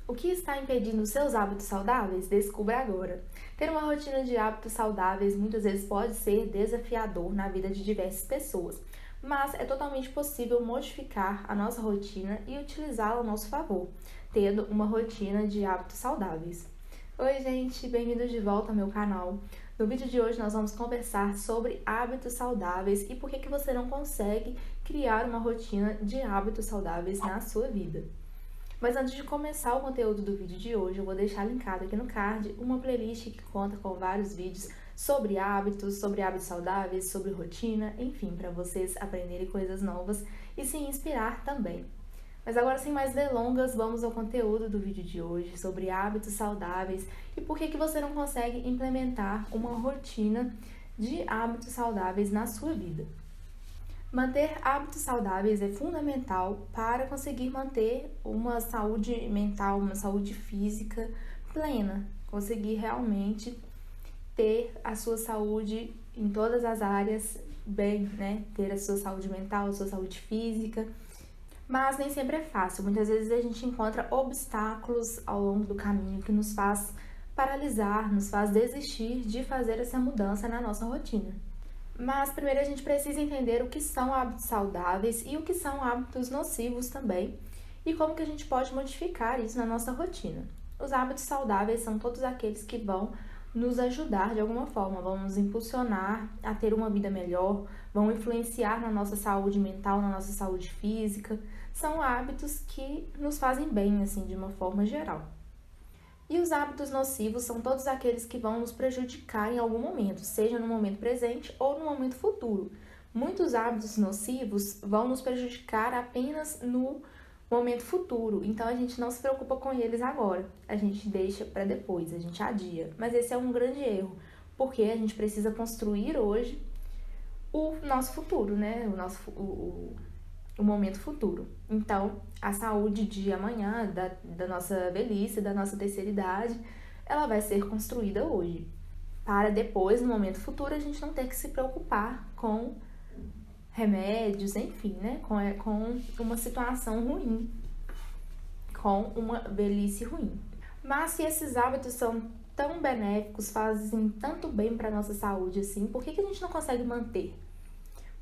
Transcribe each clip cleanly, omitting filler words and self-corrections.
O que está impedindo os seus hábitos saudáveis? Descubra agora. Ter uma rotina de hábitos saudáveis muitas vezes pode ser desafiador na vida de diversas pessoas, mas é totalmente possível modificar a nossa rotina e utilizá-la ao nosso favor, tendo uma rotina de hábitos saudáveis. Oi, gente, bem-vindos de volta ao meu canal. No vídeo de hoje nós vamos conversar sobre hábitos saudáveis e por que você não consegue criar uma rotina de hábitos saudáveis na sua vida. Mas antes de começar o conteúdo do vídeo de hoje, eu vou deixar linkado aqui no card uma playlist que conta com vários vídeos sobre hábitos saudáveis, sobre rotina, enfim, para vocês aprenderem coisas novas e se inspirar também. Mas agora, sem mais delongas, vamos ao conteúdo do vídeo de hoje sobre hábitos saudáveis e por que você não consegue implementar uma rotina de hábitos saudáveis na sua vida. Manter hábitos saudáveis é fundamental para conseguir manter uma saúde mental, uma saúde física plena, conseguir realmente ter a sua saúde em todas as áreas bem, né? Ter a sua saúde mental, a sua saúde física. Mas nem sempre é fácil. Muitas vezes a gente encontra obstáculos ao longo do caminho que nos faz paralisar, nos faz desistir de fazer essa mudança na nossa rotina. Mas primeiro a gente precisa entender o que são hábitos saudáveis e o que são hábitos nocivos também, e como que a gente pode modificar isso na nossa rotina. Os hábitos saudáveis são todos aqueles que vão nos ajudar de alguma forma, vão nos impulsionar a ter uma vida melhor, vão influenciar na nossa saúde mental, na nossa saúde física. São hábitos que nos fazem bem, assim, de uma forma geral. E os hábitos nocivos são todos aqueles que vão nos prejudicar em algum momento, seja no momento presente ou no momento futuro. Muitos hábitos nocivos vão nos prejudicar apenas no momento futuro, então a gente não se preocupa com eles agora, a gente deixa para depois, a gente adia. Mas esse é um grande erro, porque a gente precisa construir hoje o nosso futuro, né? O momento futuro. Então, a saúde de amanhã, da nossa velhice, da nossa terceira idade, ela vai ser construída hoje. Para depois, no momento futuro, a gente não ter que se preocupar com remédios, enfim, né? Com uma situação ruim, com uma velhice ruim. Mas se esses hábitos são tão benéficos, fazem tanto bem para a nossa saúde assim, por que a gente não consegue manter?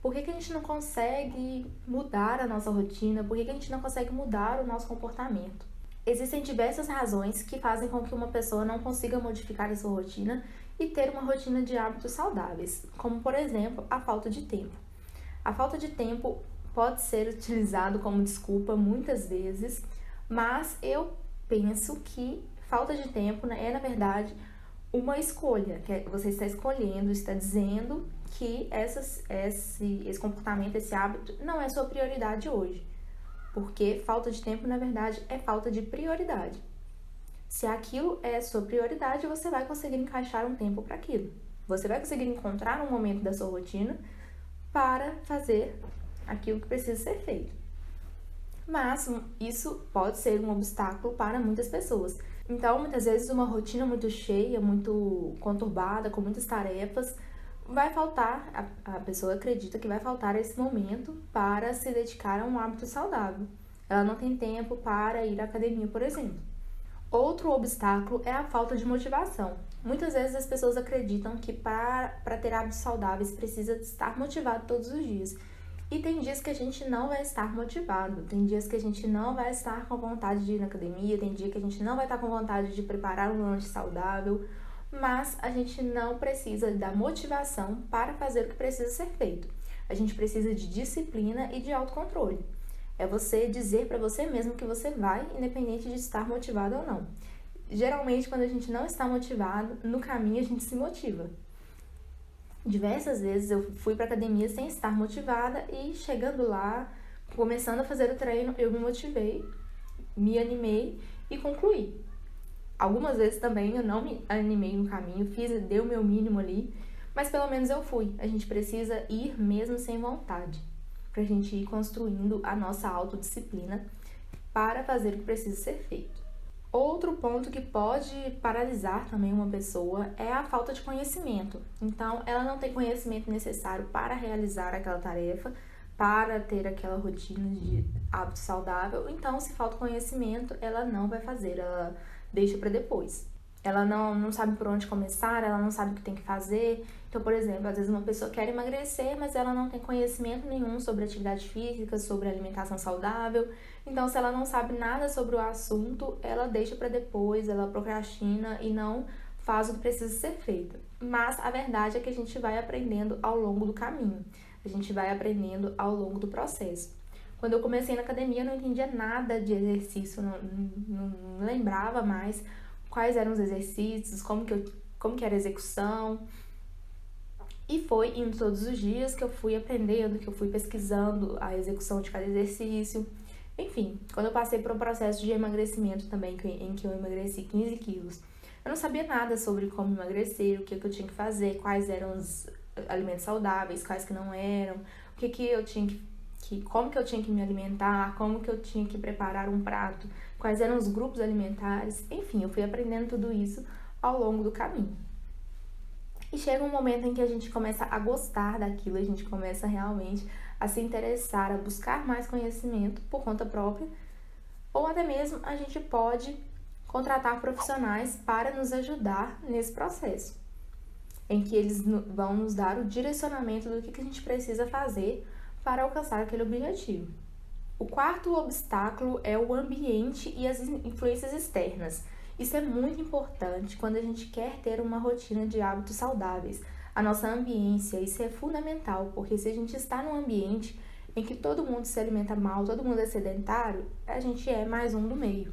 Por que a gente não consegue mudar a nossa rotina? Por que a gente não consegue mudar o nosso comportamento? Existem diversas razões que fazem com que uma pessoa não consiga modificar a sua rotina e ter uma rotina de hábitos saudáveis, como, por exemplo, a falta de tempo. A falta de tempo pode ser utilizado como desculpa muitas vezes, mas eu penso que falta de tempo é, na verdade, uma escolha, que você está escolhendo, está dizendo que esse comportamento, esse hábito não é sua prioridade hoje, porque falta de tempo, na verdade, é falta de prioridade. Se aquilo é sua prioridade, você vai conseguir encaixar um tempo para aquilo. Você vai conseguir encontrar um momento da sua rotina para fazer aquilo que precisa ser feito. Mas isso pode ser um obstáculo para muitas pessoas. Então, muitas vezes, uma rotina muito cheia, muito conturbada, com muitas tarefas, vai faltar, a pessoa acredita que vai faltar esse momento para se dedicar a um hábito saudável. Ela não tem tempo para ir à academia, por exemplo. Outro obstáculo é a falta de motivação. Muitas vezes as pessoas acreditam que para ter hábitos saudáveis precisa estar motivado todos os dias. E tem dias que a gente não vai estar motivado, tem dias que a gente não vai estar com vontade de ir na academia, tem dia que a gente não vai estar com vontade de preparar um lanche saudável, mas a gente não precisa da motivação para fazer o que precisa ser feito. A gente precisa de disciplina e de autocontrole. É você dizer para você mesmo que você vai, independente de estar motivado ou não. Geralmente, quando a gente não está motivado, no caminho a gente se motiva. Diversas vezes eu fui para academia sem estar motivada e chegando lá, começando a fazer o treino, eu me motivei, me animei e concluí. Algumas vezes também eu não me animei no caminho, dei o meu mínimo ali, mas pelo menos eu fui. A gente precisa ir mesmo sem vontade, para a gente ir construindo a nossa autodisciplina para fazer o que precisa ser feito. Outro ponto que pode paralisar também uma pessoa é a falta de conhecimento. Então, ela não tem conhecimento necessário para realizar aquela tarefa, para ter aquela rotina de hábito saudável. Então, se falta conhecimento, ela não vai fazer, ela deixa para depois. Ela não sabe por onde começar, ela não sabe o que tem que fazer. Então, por exemplo, às vezes uma pessoa quer emagrecer, mas ela não tem conhecimento nenhum sobre atividade física, sobre alimentação saudável. Então, se ela não sabe nada sobre o assunto, ela deixa para depois, ela procrastina e não faz o que precisa ser feito. Mas a verdade é que a gente vai aprendendo ao longo do caminho. A gente vai aprendendo ao longo do processo. Quando eu comecei na academia, eu não entendia nada de exercício, não lembrava mais quais eram os exercícios, como que era a execução. E foi indo todos os dias que eu fui aprendendo, que eu fui pesquisando a execução de cada exercício. Enfim, quando eu passei por um processo de emagrecimento também, em que eu emagreci 15 quilos, eu não sabia nada sobre como emagrecer, o que eu tinha que fazer, quais eram os alimentos saudáveis, quais que não eram, o que eu tinha como que eu tinha que me alimentar, como que eu tinha que preparar um prato, quais eram os grupos alimentares. Enfim, eu fui aprendendo tudo isso ao longo do caminho. E chega um momento em que a gente começa a gostar daquilo, a gente começa realmente a se interessar, a buscar mais conhecimento por conta própria, ou até mesmo a gente pode contratar profissionais para nos ajudar nesse processo, em que eles vão nos dar o direcionamento do que a gente precisa fazer para alcançar aquele objetivo. O quarto obstáculo é o ambiente e as influências externas. Isso é muito importante quando a gente quer ter uma rotina de hábitos saudáveis. A nossa ambiência, isso é fundamental, porque se a gente está num ambiente em que todo mundo se alimenta mal, todo mundo é sedentário, a gente é mais um do meio,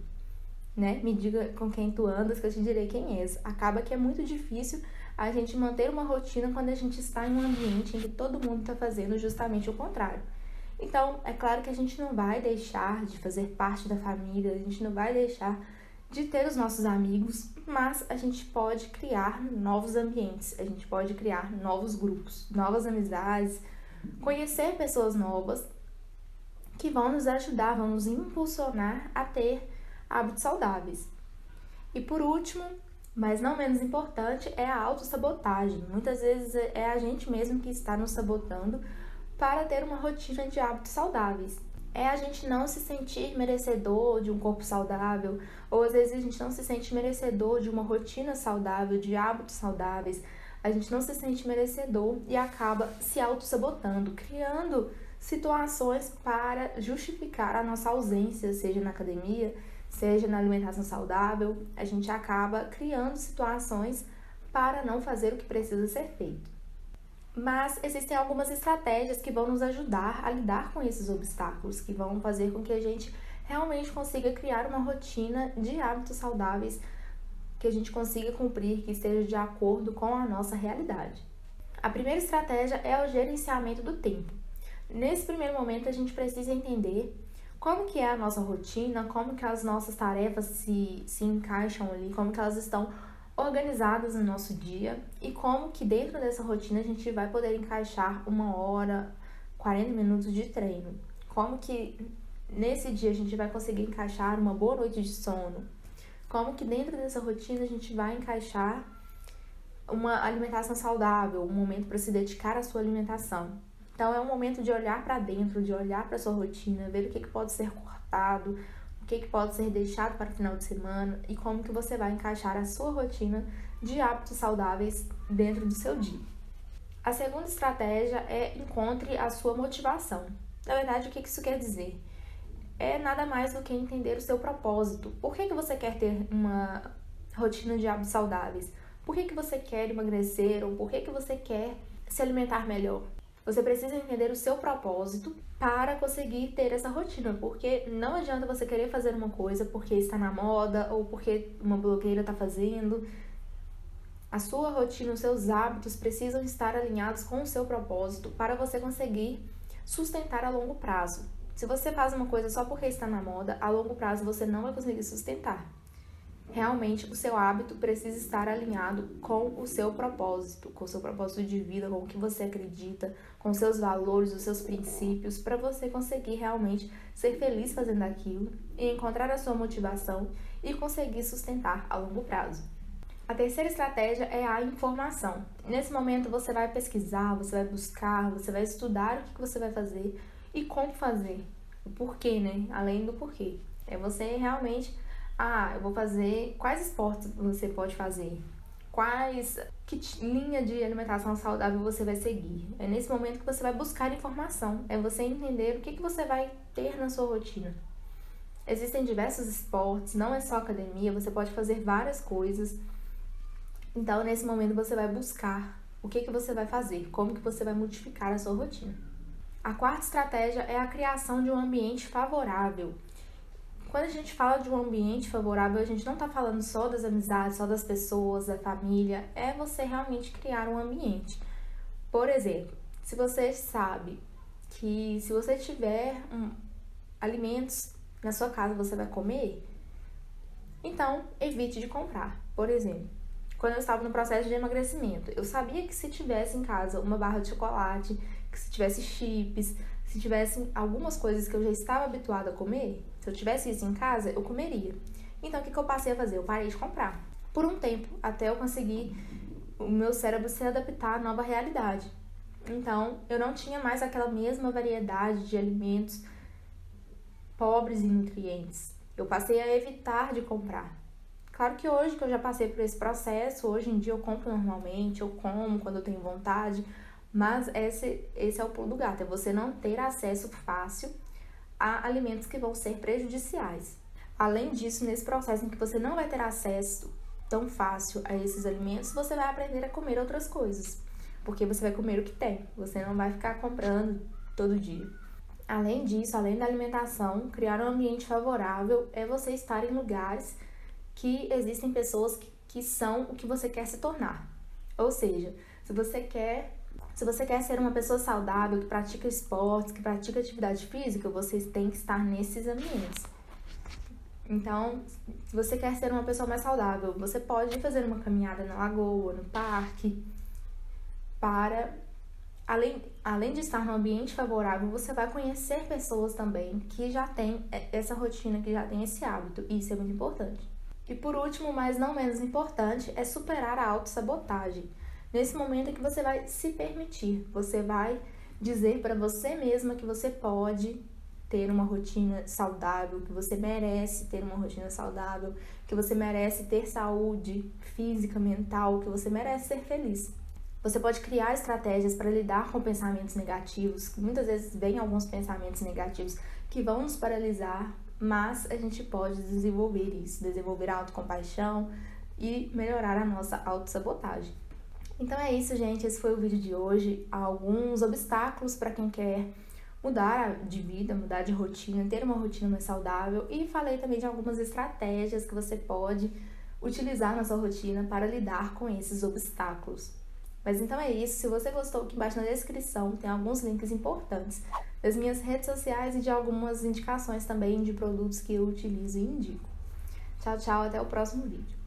né? Me diga com quem tu andas que eu te direi quem és. Acaba que é muito difícil a gente manter uma rotina quando a gente está em um ambiente em que todo mundo está fazendo justamente o contrário. Então, é claro que a gente não vai deixar de fazer parte da família, a gente não vai deixar de ter os nossos amigos, mas a gente pode criar novos ambientes, a gente pode criar novos grupos, novas amizades, conhecer pessoas novas que vão nos ajudar, vão nos impulsionar a ter hábitos saudáveis. E por último, mas não menos importante, é a autossabotagem. Muitas vezes é a gente mesmo que está nos sabotando para ter uma rotina de hábitos saudáveis. É a gente não se sentir merecedor de um corpo saudável, ou às vezes a gente não se sente merecedor de uma rotina saudável, de hábitos saudáveis. A gente não se sente merecedor e acaba se autossabotando, criando situações para justificar a nossa ausência, seja na academia, seja na alimentação saudável. A gente acaba criando situações para não fazer o que precisa ser feito. Mas existem algumas estratégias que vão nos ajudar a lidar com esses obstáculos, que vão fazer com que a gente realmente consiga criar uma rotina de hábitos saudáveis, que a gente consiga cumprir, que esteja de acordo com a nossa realidade. A primeira estratégia é o gerenciamento do tempo. Nesse primeiro momento, a gente precisa entender como que é a nossa rotina, como que as nossas tarefas se encaixam ali, como que elas estão organizadas no nosso dia e como que dentro dessa rotina a gente vai poder encaixar 1 hora, 40 minutos de treino. Como que nesse dia a gente vai conseguir encaixar uma boa noite de sono. Como que dentro dessa rotina a gente vai encaixar uma alimentação saudável, um momento para se dedicar à sua alimentação. Então é um momento de olhar para dentro, de olhar para a sua rotina, ver o que pode ser cortado, o que pode ser deixado para o final de semana e como que você vai encaixar a sua rotina de hábitos saudáveis dentro do seu dia. A segunda estratégia é encontre a sua motivação. Na verdade, o que isso quer dizer? É nada mais do que entender o seu propósito. Por que você quer ter uma rotina de hábitos saudáveis? Por que você quer emagrecer ou por que você quer se alimentar melhor? Você precisa entender o seu propósito para conseguir ter essa rotina, porque não adianta você querer fazer uma coisa porque está na moda ou porque uma blogueira está fazendo. A sua rotina, os seus hábitos precisam estar alinhados com o seu propósito para você conseguir sustentar a longo prazo. Se você faz uma coisa só porque está na moda, a longo prazo você não vai conseguir sustentar. Realmente, o seu hábito precisa estar alinhado com o seu propósito de vida, com o que você acredita, com os seus valores, os seus princípios, para você conseguir realmente ser feliz fazendo aquilo e encontrar a sua motivação e conseguir sustentar a longo prazo. A terceira estratégia é a informação. Nesse momento você vai pesquisar, você vai buscar, você vai estudar o que você vai fazer E como fazer? O porquê, né? Além do porquê. É você realmente, eu vou fazer, quais esportes você pode fazer? Que linha de alimentação saudável você vai seguir? É nesse momento que você vai buscar informação, é você entender o que você vai ter na sua rotina. Existem diversos esportes, não é só academia, você pode fazer várias coisas. Então, nesse momento, você vai buscar o que você vai fazer, como que você vai modificar a sua rotina. A quarta estratégia é a criação de um ambiente favorável. Quando a gente fala de um ambiente favorável, a gente não está falando só das amizades, só das pessoas, da família, é você realmente criar um ambiente. Por exemplo, se você sabe que se você tiver alimentos na sua casa você vai comer, então evite de comprar. Por exemplo, quando eu estava no processo de emagrecimento, eu sabia que se tivesse em casa uma barra de chocolate, que se tivesse chips, se tivessem algumas coisas que eu já estava habituada a comer, se eu tivesse isso em casa, eu comeria. Então, o que eu passei a fazer? Eu parei de comprar. Por um tempo, até eu conseguir o meu cérebro se adaptar à nova realidade. Então, eu não tinha mais aquela mesma variedade de alimentos pobres em nutrientes. Eu passei a evitar de comprar. Claro que hoje que eu já passei por esse processo, hoje em dia eu compro normalmente, eu como quando eu tenho vontade, mas esse é o pulo do gato, é você não ter acesso fácil a alimentos que vão ser prejudiciais. Além disso, nesse processo em que você não vai ter acesso tão fácil a esses alimentos, você vai aprender a comer outras coisas, porque você vai comer o que tem, você não vai ficar comprando todo dia. Além disso, além da alimentação, criar um ambiente favorável é você estar em lugares que existem pessoas que são o que você quer se tornar. Ou seja, se você quer ser uma pessoa saudável, que pratica esportes, que pratica atividade física, você tem que estar nesses ambientes. Então, se você quer ser uma pessoa mais saudável, você pode fazer uma caminhada na lagoa, no parque, além de estar num ambiente favorável, você vai conhecer pessoas também que já têm essa rotina, que já têm esse hábito, e isso é muito importante. E por último, mas não menos importante, é superar a autossabotagem. Nesse momento é que você vai se permitir, você vai dizer para você mesma que você pode ter uma rotina saudável, que você merece ter uma rotina saudável, que você merece ter saúde física, mental, que você merece ser feliz. Você pode criar estratégias para lidar com pensamentos negativos, que muitas vezes vêm alguns pensamentos negativos que vão nos paralisar, mas a gente pode desenvolver isso, desenvolver a autocompaixão e melhorar a nossa autossabotagem. Então é isso, gente, esse foi o vídeo de hoje. Alguns obstáculos para quem quer mudar de vida, mudar de rotina, ter uma rotina mais saudável, e falei também de algumas estratégias que você pode utilizar na sua rotina para lidar com esses obstáculos. Mas então é isso, se você gostou, aqui embaixo na descrição tem alguns links importantes das minhas redes sociais e de algumas indicações também de produtos que eu utilizo e indico. Tchau, tchau, até o próximo vídeo.